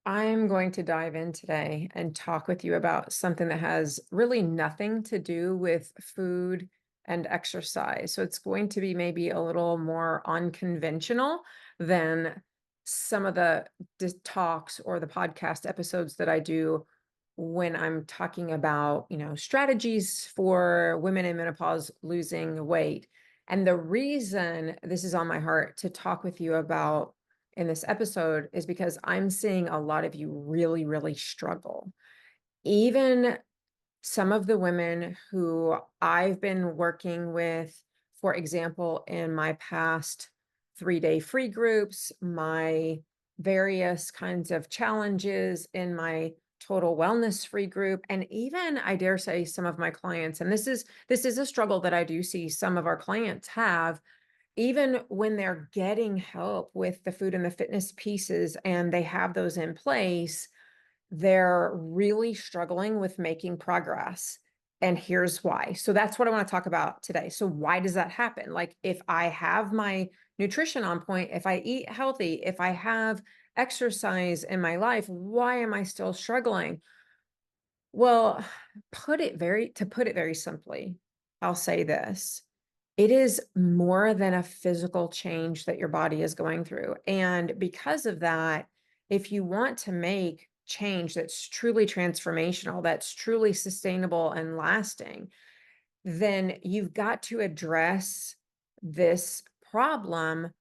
I'm going to dive in today and talk with you about something that has really nothing to do with food and exercise. So it's going to be maybe a little more unconventional than some of the talks or the podcast episodes that I do when I'm talking about, strategies for women in menopause losing weight. And the reason this is on my heart to talk with you about in this episode is because I'm seeing a lot of you really, really struggle. Even some of the women who I've been working with, for example, in my past 3-day free groups, my various kinds of challenges in my total wellness free group, and even I dare say some of my clients, and this is a struggle that I do see some of our clients have even when they're getting help with the food and the fitness pieces and they have those in place, they're really struggling with making progress. And here's why. So that's what I want to talk about today. So why does that happen? Like if I have my nutrition on point, if I eat healthy, if I have exercise in my life, why am I still struggling? Well, to put it very simply, I'll say this. It is more than a physical change that your body is going through. And because of that, if you want to make change that's truly transformational, that's truly sustainable and lasting, then you've got to address this problem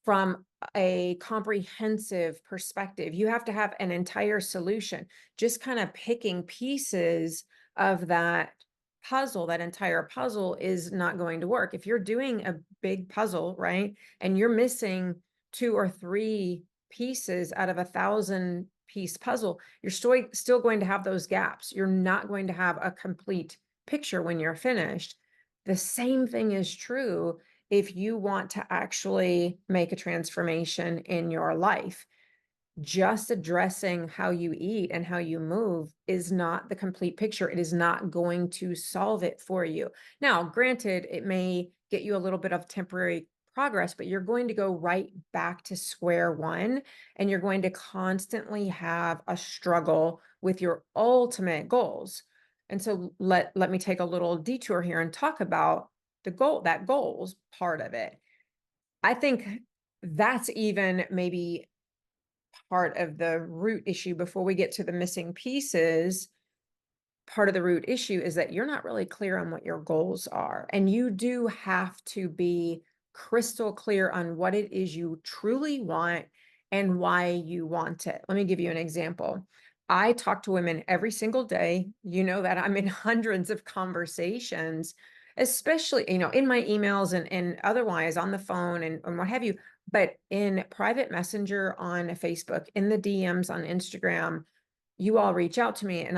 from a comprehensive perspective. You have to have an entire solution. Just kind of picking pieces of that puzzle, that entire puzzle is not going to work. If you're doing a big puzzle, right, and you're missing two or three pieces out of 1,000-piece puzzle, you're still going to have those gaps. You're not going to have a complete picture when you're finished. The same thing is true if you want to actually make a transformation in your life. Just addressing how you eat and how you move is not the complete picture. It is not going to solve it for you. Now, granted, it may get you a little bit of temporary progress, but you're going to go right back to square one and you're going to constantly have a struggle with your ultimate goals. And so let me take a little detour here and talk about that goals part of it. I think that's even maybe part of the root issue before we get to the missing pieces. Part of the root issue is that you're not really clear on what your goals are. And you do have to be crystal clear on what it is you truly want and why you want it. Let me give you an example. I talk to women every single day. You know that I'm in hundreds of conversations, especially, in my emails and otherwise on the phone and what have you, but in private messenger on Facebook, in the DMs on Instagram, you all reach out to me and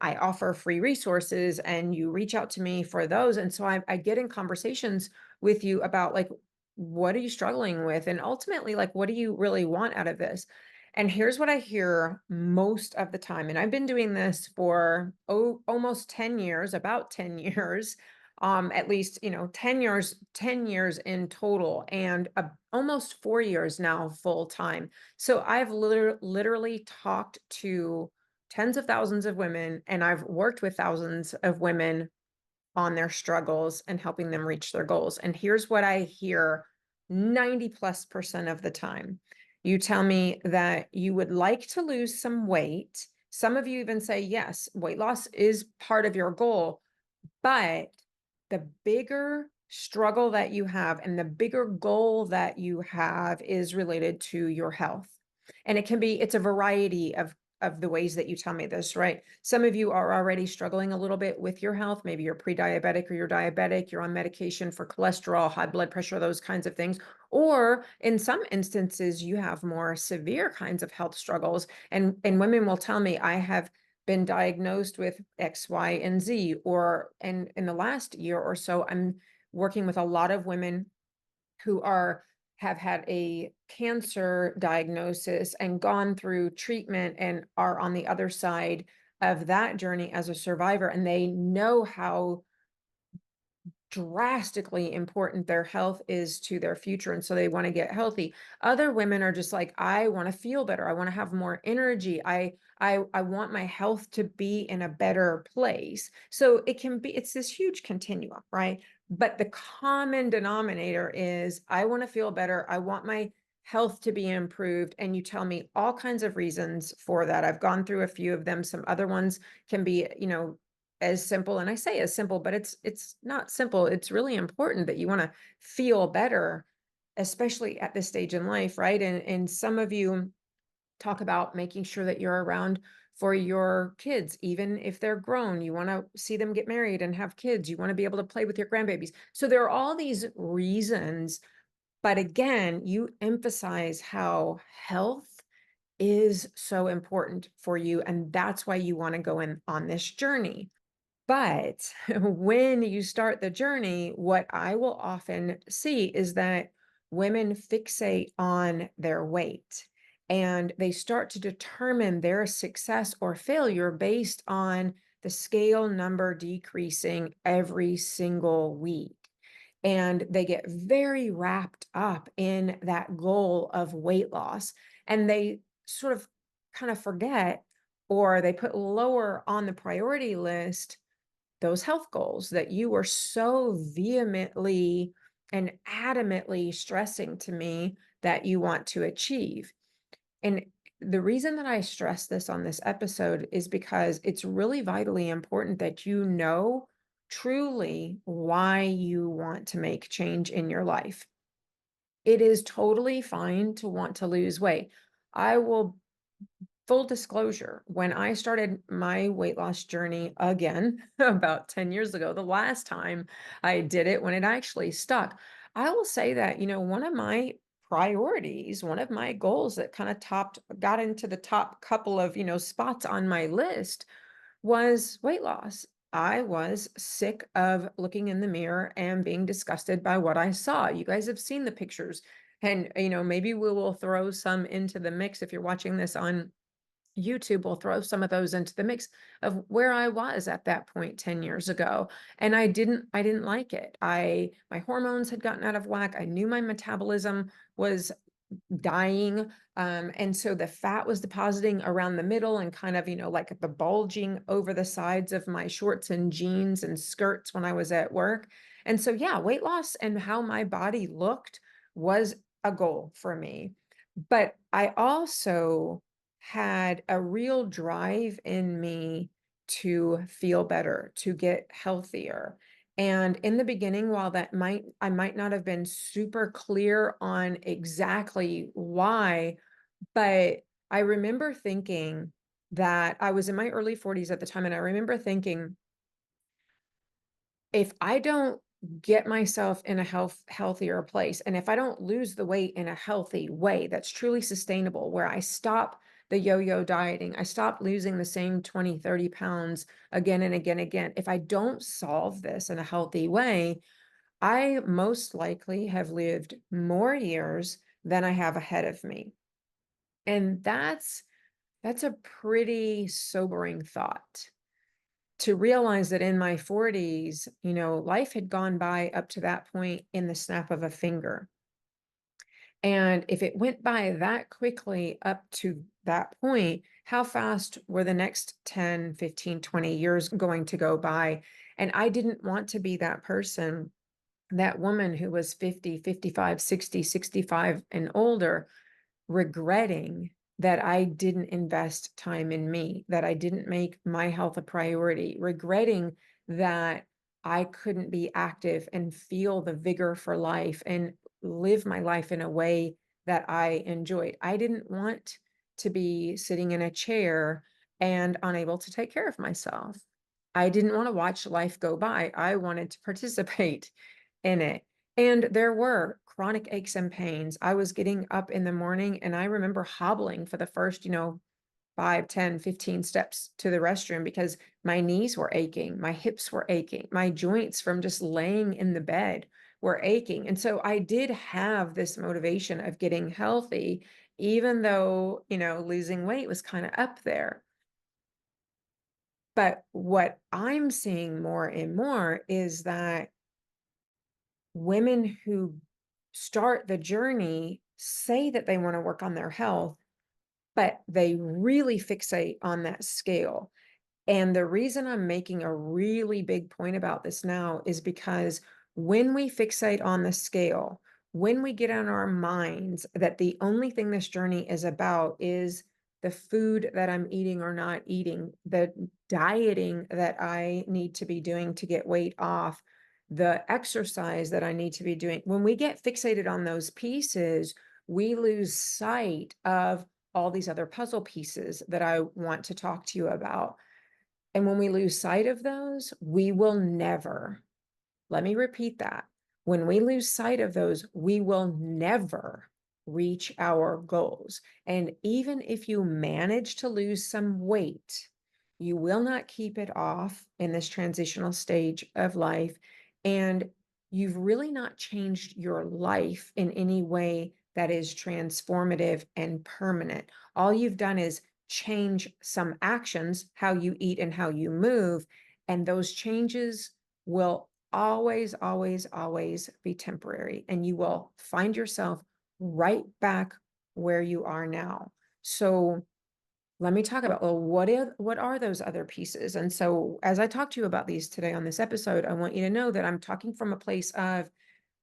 I offer free resources and you reach out to me for those. And so I get in conversations with you about like, what are you struggling with? And ultimately, like, what do you really want out of this? And here's what I hear most of the time. And I've been doing this for almost 10 years, about 10 years, at least, 10 years in total, and almost 4 years now full time. So I've literally talked to tens of thousands of women, and I've worked with thousands of women on their struggles and helping them reach their goals. And here's what I hear 90+% of the time. You tell me that you would like to lose some weight. Some of you even say, yes, weight loss is part of your goal, but the bigger struggle that you have and the bigger goal that you have is related to your health. And it's a variety of the ways that you tell me this, right? Some of you are already struggling a little bit with your health. Maybe you're pre-diabetic or you're diabetic, you're on medication for cholesterol, high blood pressure, those kinds of things. Or in some instances, you have more severe kinds of health struggles. And women will tell me, I have been diagnosed with X, Y, and Z, or in the last year or so, I'm working with a lot of women who have had a cancer diagnosis and gone through treatment and are on the other side of that journey as a survivor. And they know how drastically important their health is to their future, and so they want to get healthy. Other women are just like, I want to feel better. I want to have more energy. I want my health to be in a better place. So it's this huge continuum, right? But the common denominator is I want to feel better. I want my health to be improved. And you tell me all kinds of reasons for that. I've gone through a few of them. Some other ones can be, as simple, and I say as simple, but it's not simple. It's really important that you want to feel better, especially at this stage in life, right? And some of you talk about making sure that you're around for your kids, even if they're grown. You want to see them get married and have kids. You want to be able to play with your grandbabies. So there are all these reasons, but again, you emphasize how health is so important for you, and that's why you want to go in on this journey. But when you start the journey, what I will often see is that women fixate on their weight and they start to determine their success or failure based on the scale number decreasing every single week. And they get very wrapped up in that goal of weight loss. And they sort of kind of forget, or they put lower on the priority list those health goals that you were so vehemently and adamantly stressing to me that you want to achieve. And the reason that I stress this on this episode is because it's really vitally important that you know truly why you want to make change in your life. It is totally fine to want to lose weight. I will Full disclosure, when I started my weight loss journey again about 10 years ago, the last time I did it, when it actually stuck, I will say that, one of my priorities, one of my goals that kind of got into the top couple of, spots on my list was weight loss. I was sick of looking in the mirror and being disgusted by what I saw. You guys have seen the pictures, and, maybe we will throw some into the mix if you're watching this on YouTube. Will throw some of those into the mix of where I was at that point 10 years ago. And I didn't like it. My hormones had gotten out of whack. I knew my metabolism was dying. And so the fat was depositing around the middle and kind of, like the bulging over the sides of my shorts and jeans and skirts when I was at work. And so, yeah, weight loss and how my body looked was a goal for me. But I also had a real drive in me to feel better, to get healthier. And in the beginning, while I might not have been super clear on exactly why, but I remember thinking that I was in my early 40s at the time. And I remember thinking, if I don't get myself in a healthier place, and if I don't lose the weight in a healthy way that's truly sustainable, where I stop the yo-yo dieting, I stop losing the same 20, 30 pounds again and again. If I don't solve this in a healthy way, I most likely have lived more years than I have ahead of me. And that's a pretty sobering thought, to realize that in my 40s, life had gone by up to that point in the snap of a finger. And if it went by that quickly up to that point, how fast were the next 10, 15, 20 years going to go by? And I didn't want to be that person, that woman who was 50, 55, 60, 65 and older, regretting that I didn't invest time in me, that I didn't make my health a priority, regretting that I couldn't be active and feel the vigor for life and live my life in a way that I enjoyed. I didn't want to be sitting in a chair and unable to take care of myself. I didn't want to watch life go by. I wanted to participate in it. And there were chronic aches and pains. I was getting up in the morning and I remember hobbling for the first, 5, 10, 15 steps to the restroom because my knees were aching, my hips were aching, my joints from just laying in the bed were aching. And so I did have this motivation of getting healthy, even though, losing weight was kind of up there. But what I'm seeing more and more is that women who start the journey say that they want to work on their health, but they really fixate on that scale. And the reason I'm making a really big point about this now is because when we fixate on the scale, when we get in our minds that the only thing this journey is about is the food that I'm eating or not eating, the dieting that I need to be doing to get weight off, the exercise that I need to be doing, when we get fixated on those pieces, we lose sight of all these other puzzle pieces that I want to talk to you about. And when we lose sight of those, we will never, let me repeat that. When we lose sight of those, we will never reach our goals. And even if you manage to lose some weight, you will not keep it off in this transitional stage of life. And you've really not changed your life in any way that is transformative and permanent. All you've done is change some actions, how you eat and how you move. And those changes will always, always, always be temporary. And you will find yourself right back where you are now. So let me talk about, well, what are those other pieces? And so as I talk to you about these today on this episode, I want you to know that I'm talking from a place of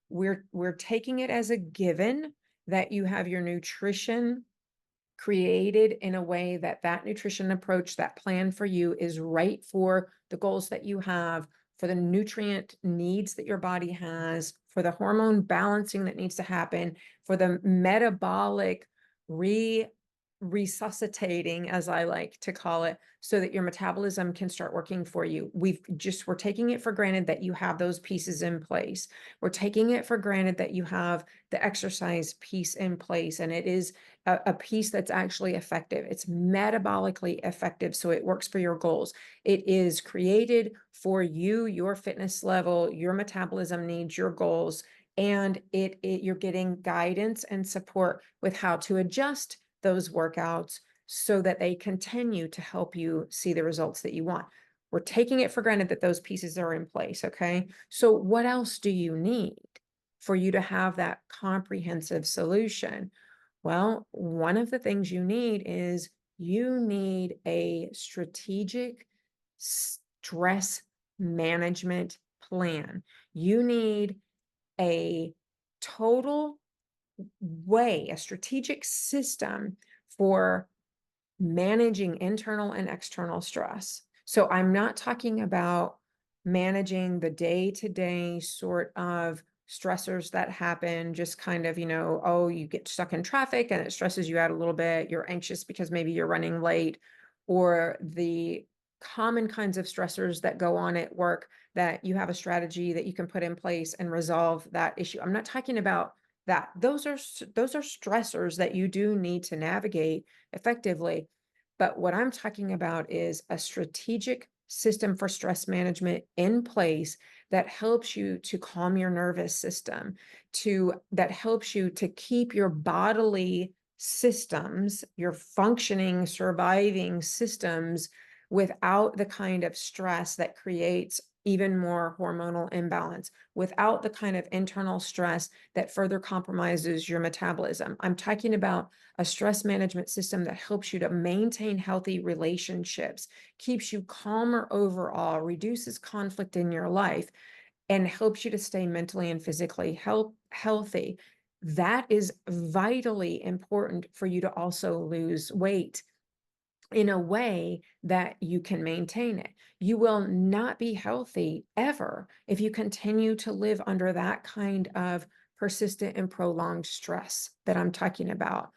we're taking it as a given that you have your nutrition created in a way that that nutrition approach, that plan for you is right for the goals that you have, for the nutrient needs that your body has, for the hormone balancing that needs to happen, for the metabolic resuscitating, as I like to call it, so that your metabolism can start working for you. We're taking it for granted that you have those pieces in place. We're taking it for granted that you have the exercise piece in place, and it is a piece that's actually effective. It's metabolically effective, so it works for your goals. It is created for you, your fitness level, your metabolism needs, your goals, and you're getting guidance and support with how to adjust those workouts so that they continue to help you see the results that you want. We're taking it for granted that those pieces are in place, okay? So what else do you need for you to have that comprehensive solution? Well, one of the things you need is you need a strategic stress management plan. You need a total way, a strategic system for managing internal and external stress. So I'm not talking about managing the day-to-day sort of stressors that happen, just kind of, oh, you get stuck in traffic and it stresses you out a little bit. You're anxious because maybe you're running late, or the common kinds of stressors that go on at work that you have a strategy that you can put in place and resolve that issue. I'm not talking about that. Those are stressors that you do need to navigate effectively. But what I'm talking about is a strategic system for stress management in place that helps you to calm your nervous system, that helps you to keep your bodily systems, your functioning, surviving systems without the kind of stress that creates even more hormonal imbalance, without the kind of internal stress that further compromises your metabolism. I'm talking about a stress management system that helps you to maintain healthy relationships, keeps you calmer overall, reduces conflict in your life, and helps you to stay mentally and physically healthy. That is vitally important for you to also lose weight in a way that you can maintain it. You will not be healthy ever if you continue to live under that kind of persistent and prolonged stress that I'm talking about.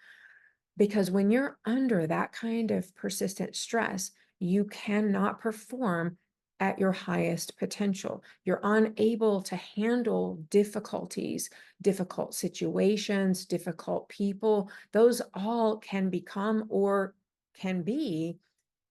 Because when you're under that kind of persistent stress, you cannot perform at your highest potential. You're unable to handle difficulties, difficult situations, difficult people. Those all can become or can be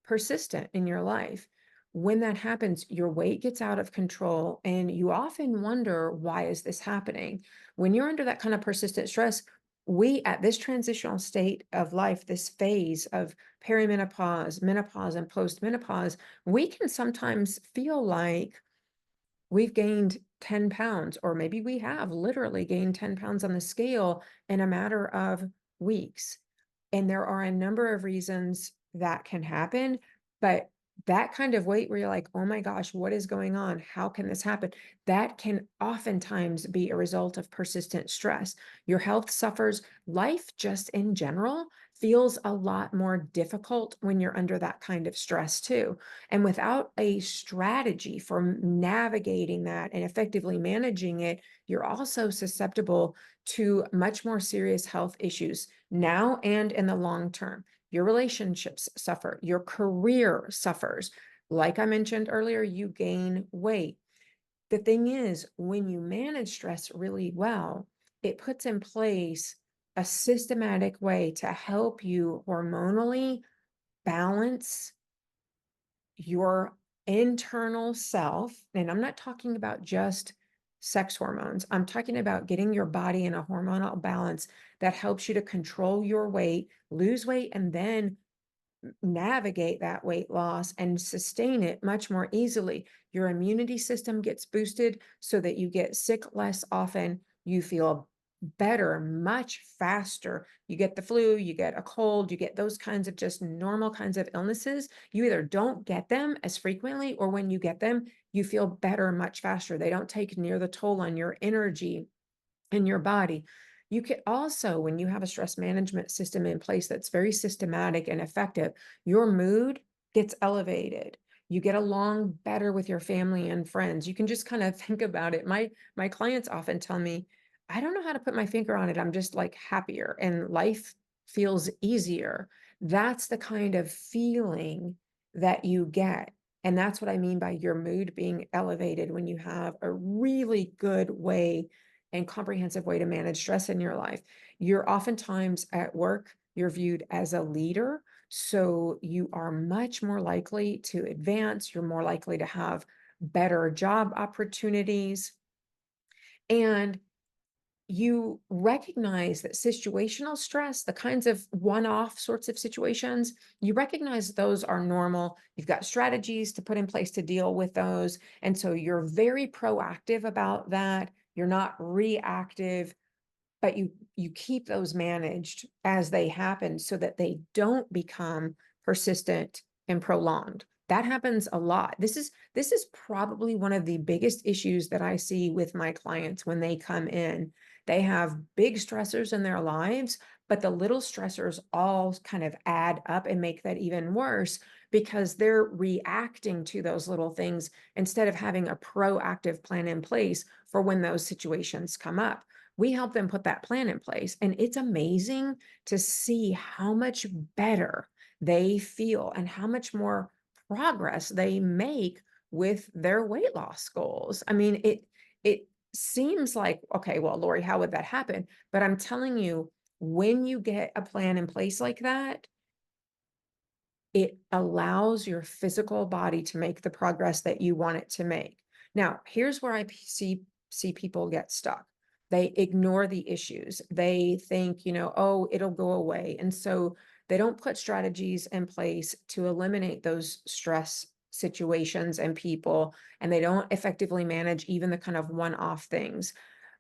persistent in your life. When that happens, your weight gets out of control and you often wonder, why is this happening? When you're under that kind of persistent stress, we at this transitional state of life, this phase of perimenopause, menopause, and postmenopause, we can sometimes feel like we've gained 10 pounds, or maybe we have literally gained 10 pounds on the scale in a matter of weeks. And there are a number of reasons that can happen, but that kind of weight where you're like, oh my gosh, what is going on? How can this happen? That can oftentimes be a result of persistent stress. Your health suffers. Life, just in general, feels a lot more difficult when you're under that kind of stress, too. And without a strategy for navigating that and effectively managing it, you're also susceptible to much more serious health issues now and in the long term. Your relationships suffer, your career suffers. Like I mentioned earlier, you gain weight. The thing is, when you manage stress really well, it puts in place a systematic way to help you hormonally balance your internal self. And I'm not talking about just sex hormones. I'm talking about getting your body in a hormonal balance that helps you to control your weight, lose weight, and then navigate that weight loss and sustain it much more easily. Your immunity system gets boosted so that you get sick less often. You feel better much faster. You get the flu, you get a cold, you get those kinds of just normal kinds of illnesses. You either don't get them as frequently, or when you get them, you feel better much faster. They don't take near the toll on your energy in your body. You could also, when you have a stress management system in place that's very systematic and effective, your mood gets elevated. You get along better with your family and friends. You can just kind of think about it. My clients often tell me, I don't know how to put my finger on it. I'm just like happier and life feels easier. That's the kind of feeling that you get. And that's what I mean by your mood being elevated when you have a really good way and comprehensive way to manage stress in your life. You're oftentimes at work, you're viewed as a leader. So you are much more likely to advance. You're more likely to have better job opportunities. And you recognize that situational stress, the kinds of one-off sorts of situations, you recognize those are normal. You've got strategies to put in place to deal with those. And so you're very proactive about that. You're not reactive, but you keep those managed as they happen so that they don't become persistent and prolonged. That happens a lot. This is probably one of the biggest issues that I see with my clients when they come in. They have big stressors in their lives, but the little stressors all kind of add up and make that even worse because they're reacting to those little things instead of having a proactive plan in place for when those situations come up. We help them put that plan in place. And it's amazing to see how much better they feel and how much more progress they make with their weight loss goals. I mean, it seems like, okay, well, Lori, how would that happen? But I'm telling you, when you get a plan in place like that, it allows your physical body to make the progress that you want it to make. Now, here's where I see people get stuck. They ignore the issues. They think, oh, it'll go away. And so they don't put strategies in place to eliminate those stress situations and people, and they don't effectively manage even the kind of one-off things.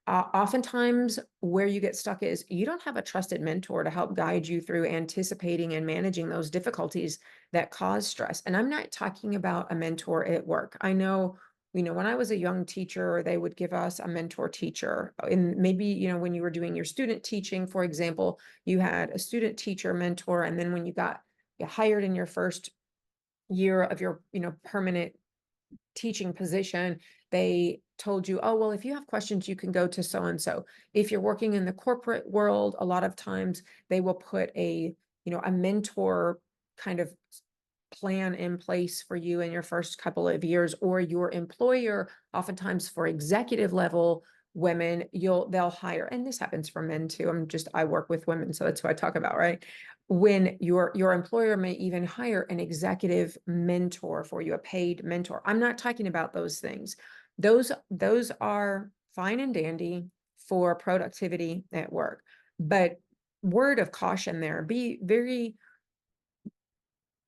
Oftentimes, where you get stuck is you don't have a trusted mentor to help guide you through anticipating and managing those difficulties that cause stress. And I'm not talking about a mentor at work. I know, when I was a young teacher, they would give us a mentor teacher. And maybe, when you were doing your student teaching, for example, you had a student teacher mentor. And then when you got hired in your first year of your, permanent teaching position, they told you, oh, well, if you have questions, you can go to so and so. If you're working in the corporate world, a lot of times they will put a mentor kind of plan in place for you in your first couple of years, or your employer, oftentimes for executive level women, they'll hire, and this happens for men too. I work with women, so that's who I talk about, right? When your employer may even hire an executive mentor for you, a paid mentor. I'm not talking about those things. Those are fine and dandy for productivity at work. But word of caution there, be very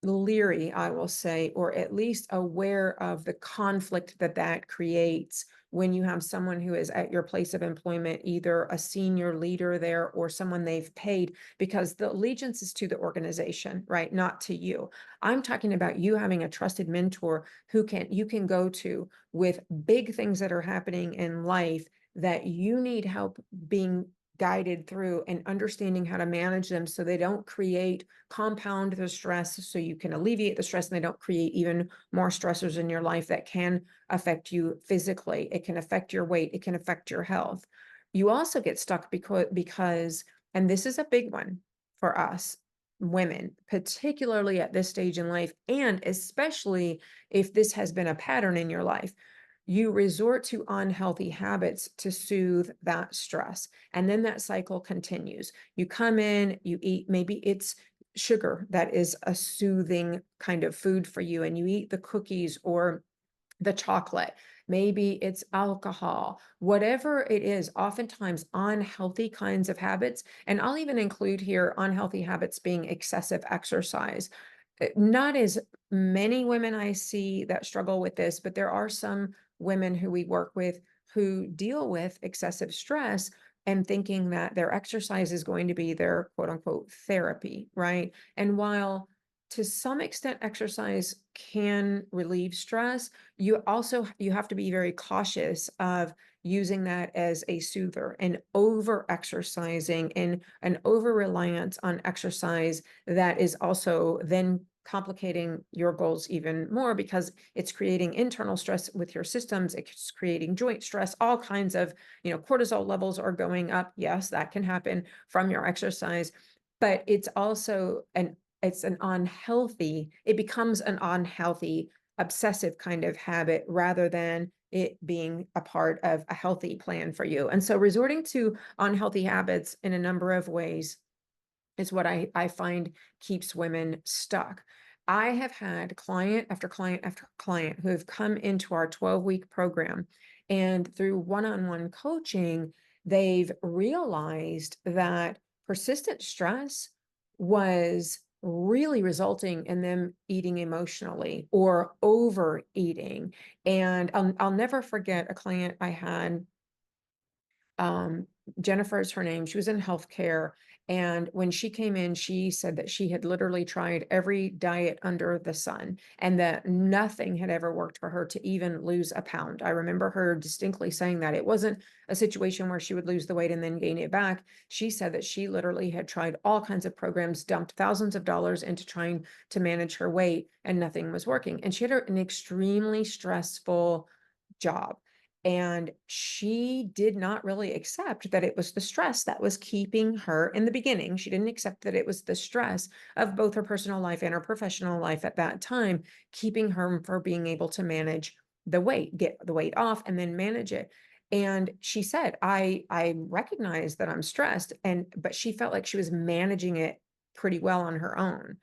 leery, I will say, or at least aware of the conflict that that creates when you have someone who is at your place of employment, either a senior leader there or someone they've paid, because the allegiance is to the organization, right? Not to you. I'm talking about you having a trusted mentor who you can go to with big things that are happening in life that you need help being guided through and understanding how to manage them so they don't compound the stress, so you can alleviate the stress and they don't create even more stressors in your life that can affect you physically. It can affect your weight, it can affect your health. You also get stuck because, and this is a big one for us women, particularly at this stage in life, and especially if this has been a pattern in your life, you resort to unhealthy habits to soothe that stress. And then that cycle continues. You come in, you eat, maybe it's sugar that is a soothing kind of food for you, and you eat the cookies or the chocolate. Maybe it's alcohol, whatever it is, oftentimes unhealthy kinds of habits. And I'll even include here unhealthy habits being excessive exercise. Not as many women I see that struggle with this, but there are some women who we work with who deal with excessive stress and thinking that their exercise is going to be their quote unquote therapy, right? And while to some extent exercise can relieve stress, you have to be very cautious of using that as a soother, and over exercising and an over reliance on exercise that is also then complicating your goals even more because it's creating internal stress with your systems, it's creating joint stress, all kinds of, cortisol levels are going up. Yes, that can happen from your exercise, but it becomes an unhealthy obsessive kind of habit rather than it being a part of a healthy plan for you. And so resorting to unhealthy habits in a number of ways is what I find keeps women stuck. I have had client after client after client who have come into our 12-week program, and through one-on-one coaching, they've realized that persistent stress was really resulting in them eating emotionally or overeating. And I'll never forget a client I had, um, Jennifer is her name. She was in healthcare. And when she came in, she said that she had literally tried every diet under the sun and that nothing had ever worked for her to even lose a pound. I remember her distinctly saying that it wasn't a situation where she would lose the weight and then gain it back. She said that she literally had tried all kinds of programs, dumped thousands of dollars into trying to manage her weight, and nothing was working. And she had an extremely stressful job. And she did not really accept that it was the stress that was keeping her in the beginning. She didn't accept that it was the stress of both her personal life and her professional life at that time, keeping her from being able to manage the weight, get the weight off, and then manage it. And she said, I recognize that I'm stressed. But she felt like she was managing it pretty well on her own.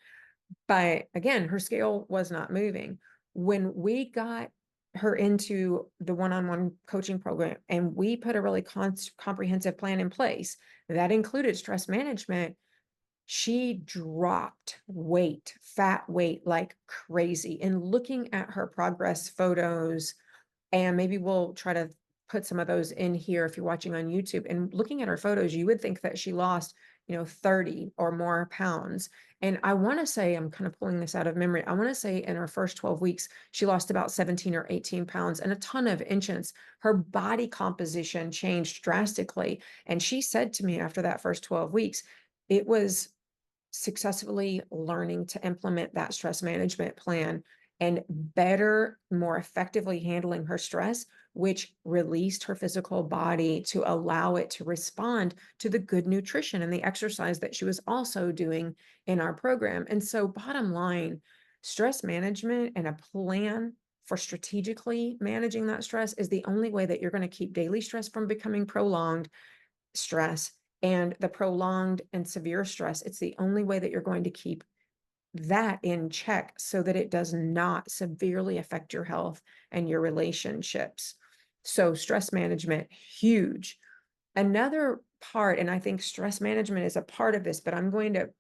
But again, her scale was not moving. When we got her into the one-on-one coaching program and we put a really comprehensive plan in place that included stress management, she dropped weight, fat weight like crazy. And looking at her progress photos, and maybe we'll try to put some of those in here if you're watching on YouTube, and looking at her photos, you would think that she lost, 30 or more pounds. And I want to say, I'm kind of pulling this out of memory. I want to say in her first 12 weeks, she lost about 17 or 18 pounds and a ton of inches. Her body composition changed drastically. And she said to me after that first 12 weeks, it was successfully learning to implement that stress management plan and better, more effectively handling her stress, which released her physical body to allow it to respond to the good nutrition and the exercise that she was also doing in our program. And so, bottom line, stress management and a plan for strategically managing that stress is the only way that you're going to keep daily stress from becoming prolonged stress, and the prolonged and severe stress. It's the only way that you're going to keep that in check so that it does not severely affect your health and your relationships. So stress management, huge. Another part, and I think stress management is a part of this, but I'm going to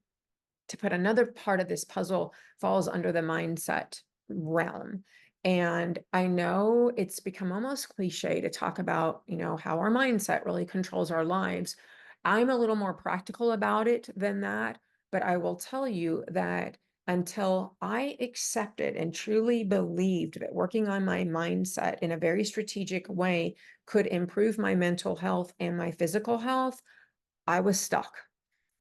to put another part of this puzzle falls under the mindset realm. And I know it's become almost cliche to talk about, how our mindset really controls our lives. I'm a little more practical about it than that, but I will tell you that until I accepted and truly believed that working on my mindset in a very strategic way could improve my mental health and my physical health, I was stuck.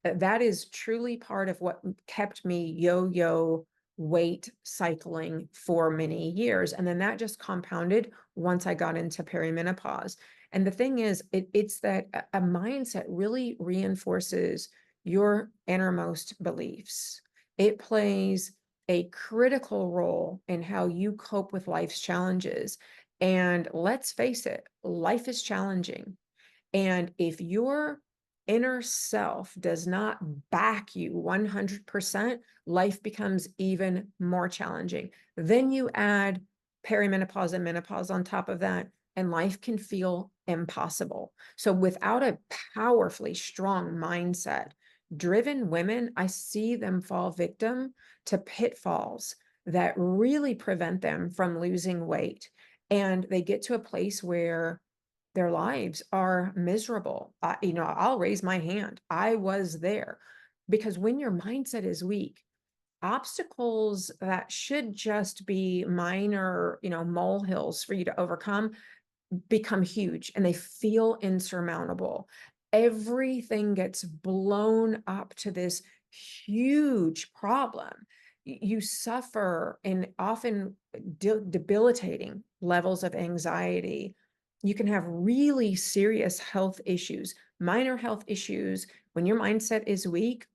That is truly part of what kept me yo-yo weight cycling for many years. And then that just compounded once I got into perimenopause. And the thing is, it's that a mindset really reinforces your innermost beliefs. It plays a critical role in how you cope with life's challenges. And let's face it, life is challenging. And if your inner self does not back you 100%, life becomes even more challenging. Then you add perimenopause and menopause on top of that, and life can feel impossible. So without a powerfully strong mindset, driven women, I see them fall victim to pitfalls that really prevent them from losing weight. And they get to a place where their lives are miserable. I'll raise my hand. I was there because when your mindset is weak, obstacles that should just be minor, molehills for you to overcome become huge and they feel insurmountable. Everything gets blown up to this huge problem. You suffer in often debilitating levels of anxiety. You can have really serious health issues, minor health issues. When your mindset is weak,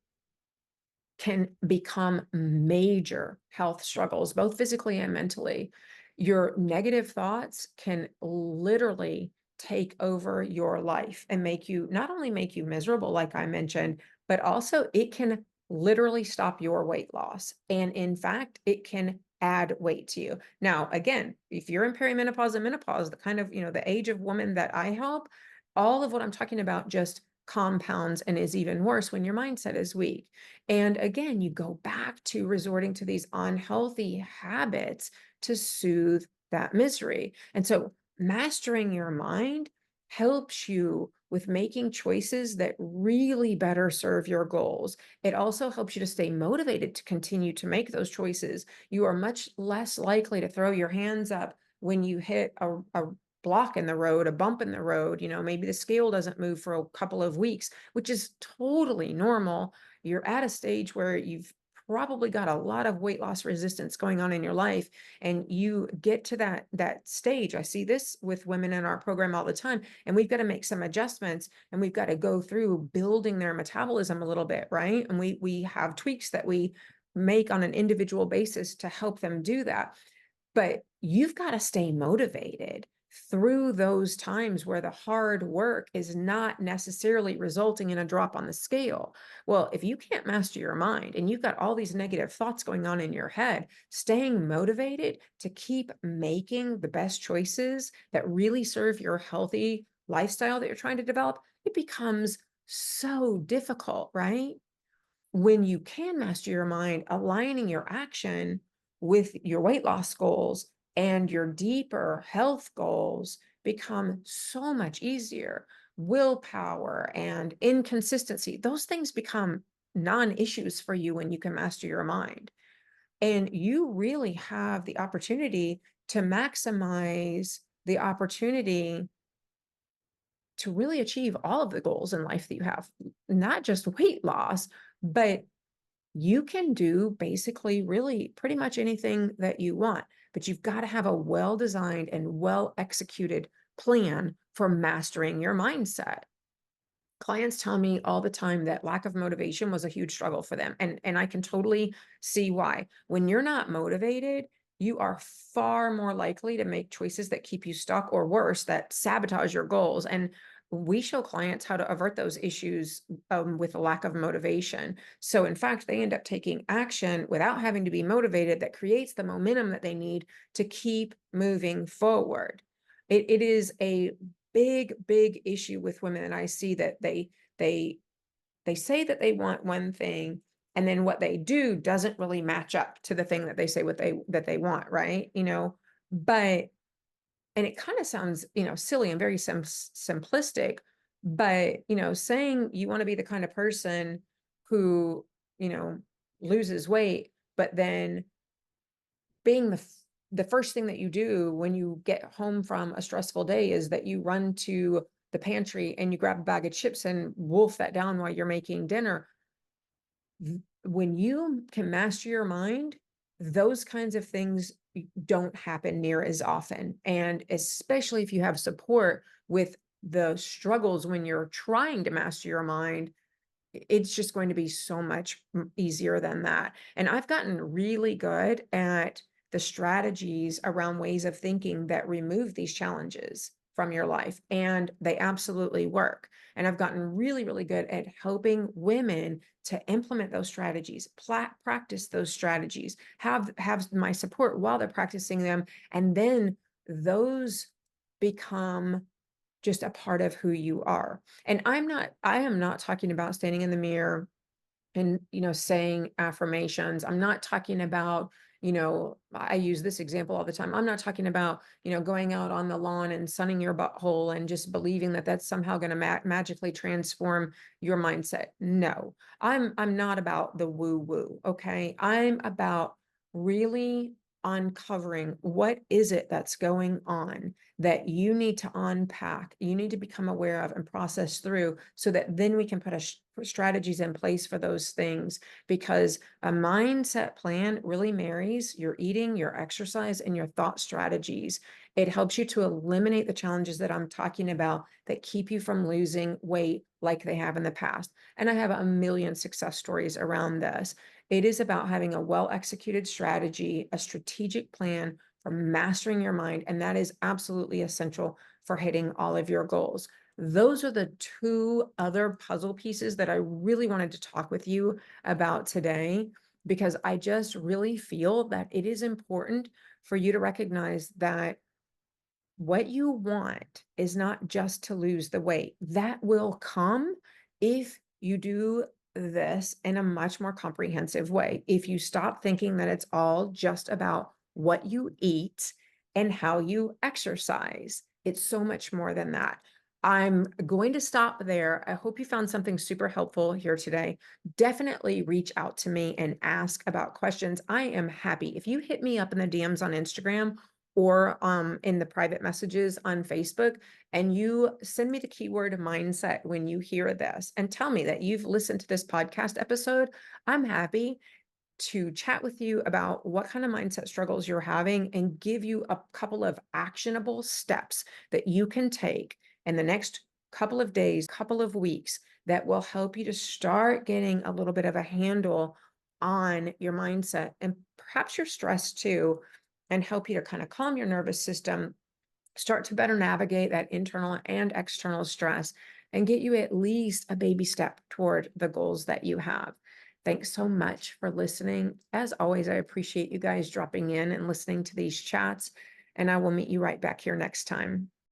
can become major health struggles, both physically and mentally. Your negative thoughts can literally take over your life and not only make you miserable, like I mentioned, but also it can literally stop your weight loss. And in fact, it can add weight to you. Now, again, if you're in perimenopause and menopause, the kind of, the age of woman that I help, all of what I'm talking about just compounds and is even worse when your mindset is weak. And again, you go back to resorting to these unhealthy habits to soothe that misery. And so mastering your mind helps you with making choices that really better serve your goals. It also helps you to stay motivated to continue to make those choices. You are much less likely to throw your hands up when you hit a block in the road, a bump in the road, maybe the scale doesn't move for a couple of weeks, which is totally normal. You're at a stage where you've probably got a lot of weight loss resistance going on in your life, and you get to that stage. I see this with women in our program all the time, and we've got to make some adjustments, and we've got to go through building their metabolism a little bit, right? And we have tweaks that we make on an individual basis to help them do that. But you've got to stay motivated through those times where the hard work is not necessarily resulting in a drop on the scale. Well, if you can't master your mind and you've got all these negative thoughts going on in your head, staying motivated to keep making the best choices that really serve your healthy lifestyle that you're trying to develop, it becomes so difficult, right? When you can master your mind, aligning your action with your weight loss goals and your deeper health goals become so much easier. Willpower and inconsistency, those things become non-issues for you when you can master your mind. And you really have the opportunity to maximize the opportunity to really achieve all of the goals in life that you have, not just weight loss, but you can do basically really pretty much anything that you want, but you've got to have a well-designed and well-executed plan for mastering your mindset. Clients tell me all the time that lack of motivation was a huge struggle for them. And I can totally see why. When you're not motivated, you are far more likely to make choices that keep you stuck or worse, that sabotage your goals. And we show clients how to avert those issues with a lack of motivation. So in fact, they end up taking action without having to be motivated that creates the momentum that they need to keep moving forward. It is a big issue with women, and I see that they say that they want one thing, And then what they do doesn't really match up to the thing that they say that they want, right? But and it kind of sounds, silly and very simplistic, but, saying you want to be the kind of person who, you know, loses weight, but then being the first thing that you do when you get home from a stressful day is that you run to the pantry and you grab a bag of chips and wolf that down while you're making dinner. When you can master your mind, those kinds of things don't happen near as often. And especially if you have support with the struggles when you're trying to master your mind, it's just going to be so much easier than that. And I've gotten really good at the strategies around ways of thinking that remove these challenges from your life, and they absolutely work. And I've gotten really, really good at helping women to implement those strategies, practice those strategies, have my support while they're practicing them, and then those become just a part of who you are. And I am not talking about standing in the mirror and, saying affirmations. I'm not talking about, I use this example all the time. I'm not talking about, going out on the lawn and sunning your butthole and just believing that that's somehow going to magically transform your mindset. No, I'm not about the woo woo. Okay. I'm about really uncovering what is it that's going on that you need to unpack, you need to become aware of and process through, so that then we can put strategies in place for those things. Because a mindset plan really marries your eating, your exercise, and your thought strategies. It helps you to eliminate the challenges that I'm talking about that keep you from losing weight like they have in the past. And I have a million success stories around this. It is about having a well-executed strategy, a strategic plan for mastering your mind, and that is absolutely essential for hitting all of your goals. Those are the two other puzzle pieces that I really wanted to talk with you about today, because I just really feel that it is important for you to recognize that what you want is not just to lose the weight. That will come if you do this in a much more comprehensive way. If you stop thinking that it's all just about what you eat and how you exercise, it's so much more than that. I'm going to stop there. I hope you found something super helpful here today. Definitely reach out to me and ask about questions. I am happy. If you hit me up in the DMs on Instagram or in the private messages on Facebook, and you send me the keyword mindset when you hear this and tell me that you've listened to this podcast episode, I'm happy to chat with you about what kind of mindset struggles you're having and give you a couple of actionable steps that you can take in the next couple of days, couple of weeks, that will help you to start getting a little bit of a handle on your mindset and perhaps your stress too, and help you to kind of calm your nervous system, start to better navigate that internal and external stress, and get you at least a baby step toward the goals that you have. Thanks so much for listening. As always, I appreciate you guys dropping in and listening to these chats, and I will meet you right back here next time.